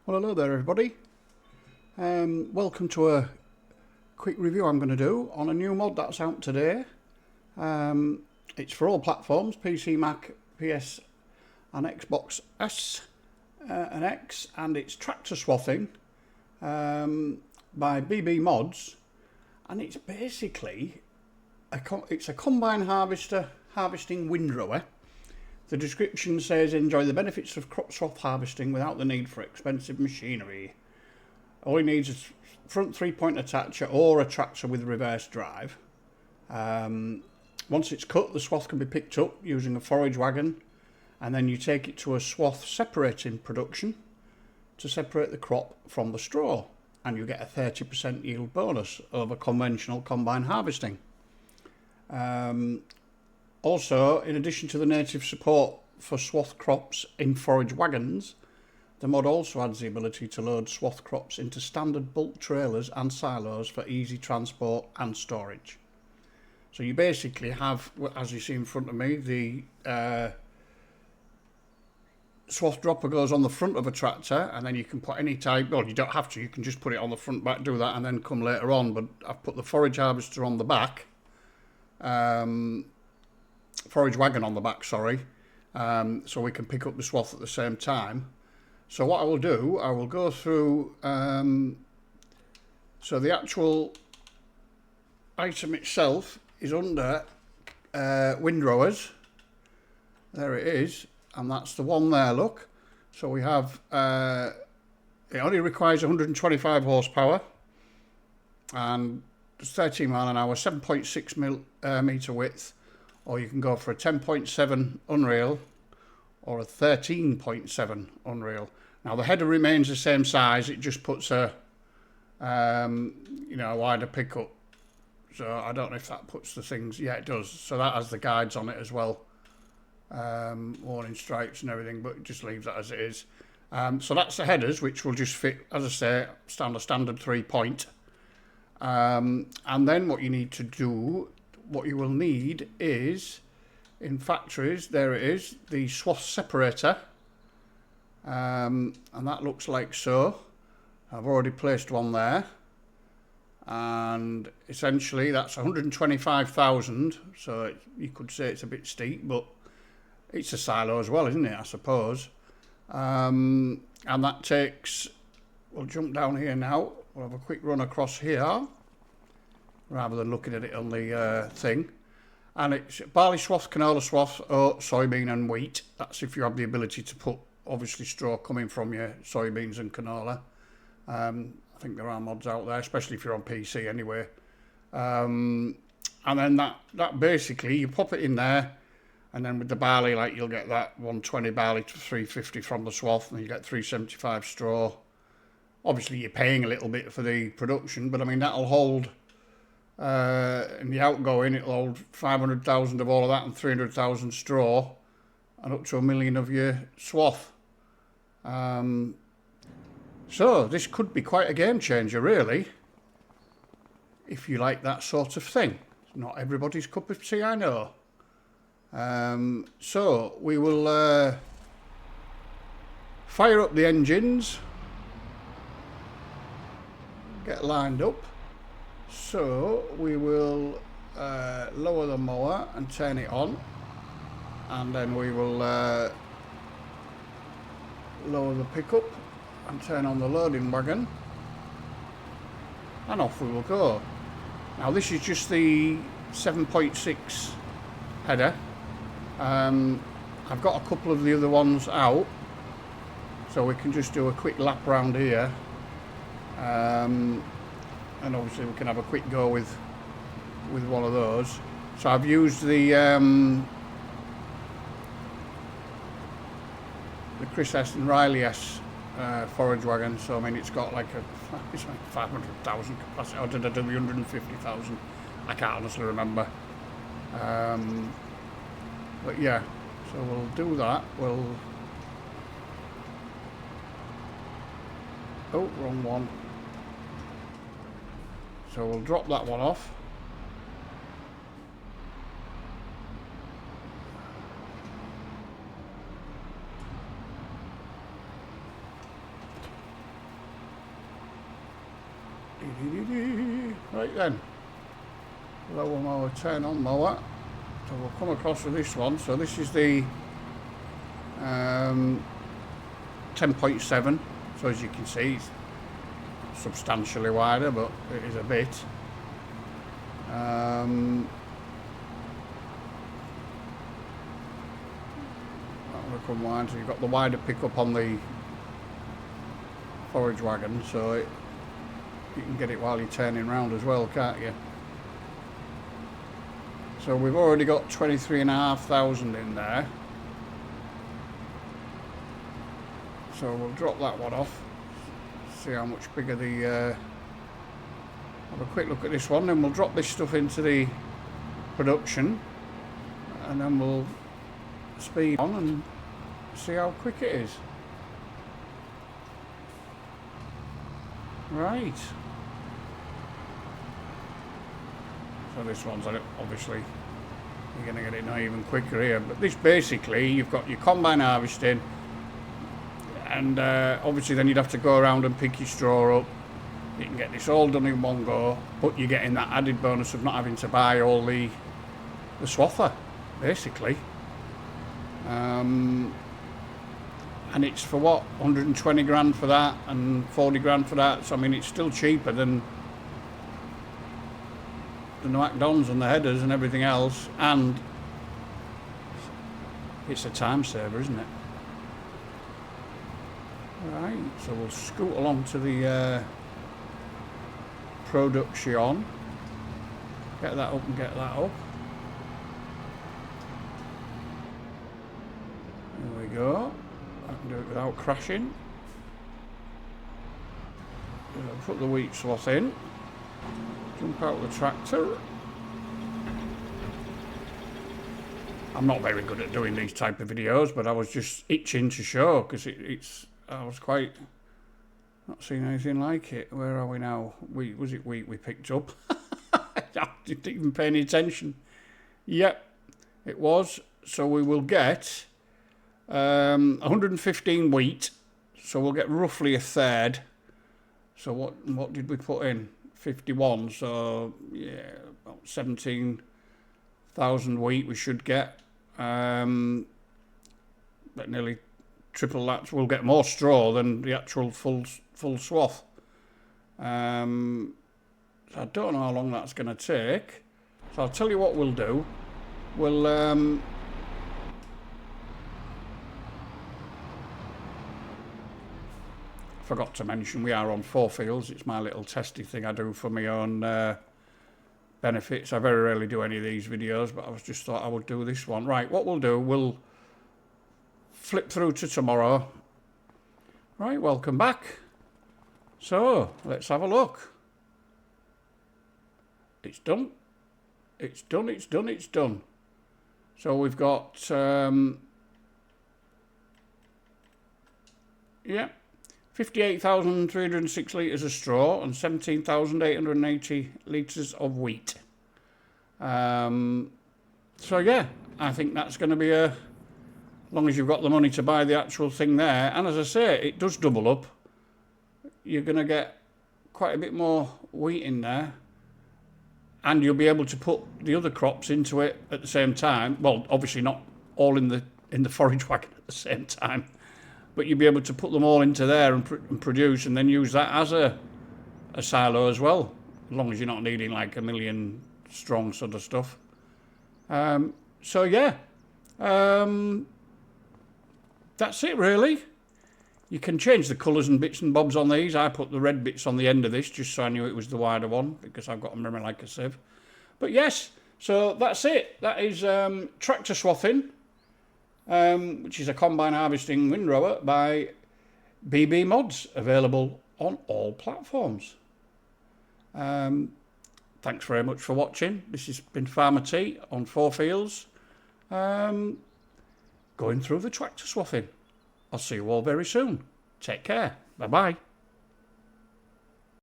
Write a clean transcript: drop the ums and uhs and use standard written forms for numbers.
Well, hello there everybody. Welcome to a quick review I'm going to do on a new mod that's out today. It's for all platforms, PC, Mac, PS and Xbox S and X, and it's Tractor Swathing by BB Mods, and it's basically it's a combine harvesting windrower. The description says, enjoy the benefits of crop swath harvesting without the need for expensive machinery. All he needs is front 3-point attacher or a tractor with reverse drive. Once it's cut, the swath can be picked up using a forage wagon, and then you take it to a swath separating production to separate the crop from the straw, and you get a 30% yield bonus over conventional combine harvesting. Also, in addition to the native support for swath crops in forage wagons, the mod also adds the ability to load swath crops into standard bulk trailers and silos for easy transport and storage. So you basically have, as you see in front of me, the swath dropper goes on the front of a tractor, and then you can put any type, well, you don't have to, you can just put it on the front back, do that, and then come later on, but I've put the forage harvester on the back. Forage wagon on the back, sorry, so we can pick up the swath at the same time. So what I will do, I will go through, so the actual item itself is under windrowers. There it is, and that's the one there, look. So we have, it only requires 125 horsepower and 13 mile an hour, 7.6 metre width. Or you can go for a 10.7 Unreal or a 13.7 Unreal. Now the header remains the same size, it just puts a a wider pickup. So I don't know if that puts the things, yeah it does. So that has the guides on it as well, warning stripes and everything, but it just leaves that as it is. So that's the headers, which will just fit, as I say, standard 3-point. And then what you need to do, what you will need is, in factories, there it is, the swath separator, and that looks like so. I've already placed one there, and essentially that's 125,000, so you could say it's a bit steep, but it's a silo as well, isn't it, I suppose. And that takes, we'll jump down here now, we'll have a quick run across here rather than looking at it on the thing. And it's barley swath, canola swath, oat, soybean and wheat. That's if you have the ability to put, obviously, straw coming from your soybeans and canola. I think there are mods out there, especially if you're on PC anyway. And then that basically, you pop it in there, and then with the barley, like you'll get that 120 barley to 350 from the swath, and you get 375 straw. Obviously, you're paying a little bit for the production, but I mean, that'll hold... in the outgoing, it'll hold 500,000 of all of that and 300,000 straw, and up to 1 million of your swath. So this could be quite a game changer, really, if you like that sort of thing. It's not everybody's cup of tea, I know. So we will fire up the engines, get lined up. So we will lower the mower and turn it on, and then we will lower the pickup and turn on the loading wagon, and off we will go. Now this is just the 7.6 header. I've got a couple of the other ones out, so we can just do a quick lap round here. And obviously we can have a quick go with one of those. So I've used the Chris S and Riley S forage wagon. So I mean, it's got like it's like 500,000 capacity. Or did I do 150,000? I can't honestly remember. But yeah, so we'll do that. Oh, wrong one. So we'll drop that one off. Right then, lower mower, turn on mower. So we'll come across with this one. So this is the 10.7. So as you can see, it's substantially wider, but it is a bit. That will come wide. So you've got the wider pickup on the forage wagon, so you can get it while you're turning round as well, can't you? So we've already got 23,500 in there. So we'll drop that one off. See how much bigger the... have a quick look at this one, then we'll drop this stuff into the production, and then we'll speed on and see how quick it is. Right. So this one's obviously, you're going to get it now even quicker here. But this basically, you've got your combine harvesting, and obviously then you'd have to go around and pick your straw up. You can get this all done in one go, but you're getting that added bonus of not having to buy all the swather, basically. And it's for what, 120 grand for that and 40 grand for that. So I mean, it's still cheaper than the McDonald's and the headers and everything else, and it's a time saver, isn't it? Right, so we'll scoot along to the production. Get that up and get that up. There we go. I can do it without crashing. Put the wheat swath in. Jump out the tractor. I'm not very good at doing these type of videos, but I was just itching to show, because I was quite not seeing anything like it. Where are we now? Was it wheat we picked up? I didn't even pay any attention. Yep, it was. So we will get 115 wheat. So we'll get roughly a third. So what did we put in? 51. So yeah, about 17,000 wheat we should get. But nearly triple that. We'll get more straw than the actual full swath. So I don't know how long that's going to take. So I'll tell you what we'll do. We'll forgot to mention we are on 4 fields. It's my little testy thing I do for my own benefits. I very rarely do any of these videos, but I was just thought I would do this one. Right, what we'll do, we'll flip through to tomorrow. Right, welcome back. So, let's have a look. It's done. It's done, it's done, it's done. So we've got, yeah, 58,306 litres of straw and 17,880 litres of wheat. So yeah, I think that's going to be as long as you've got the money to buy the actual thing there. And as I say, it does double up. You're going to get quite a bit more wheat in there. And you'll be able to put the other crops into it at the same time. Well, obviously not all in the forage wagon at the same time. But you'll be able to put them all into there and produce, and then use that as a silo as well, as long as you're not needing like 1 million strong sort of stuff. So yeah, that's it really. You can change the colours and bits and bobs on these. I put the red bits on the end of this just so I knew it was the wider one, because I've got them running like a sieve. But yes, so that's it. That is tractor swathing. Which is a combine harvesting windrower by BB Mods, available on all platforms. Thanks very much for watching. This has been Farmer T on 4 fields, going through the tractor swathing. I'll see you all very soon. Take care. Bye-bye.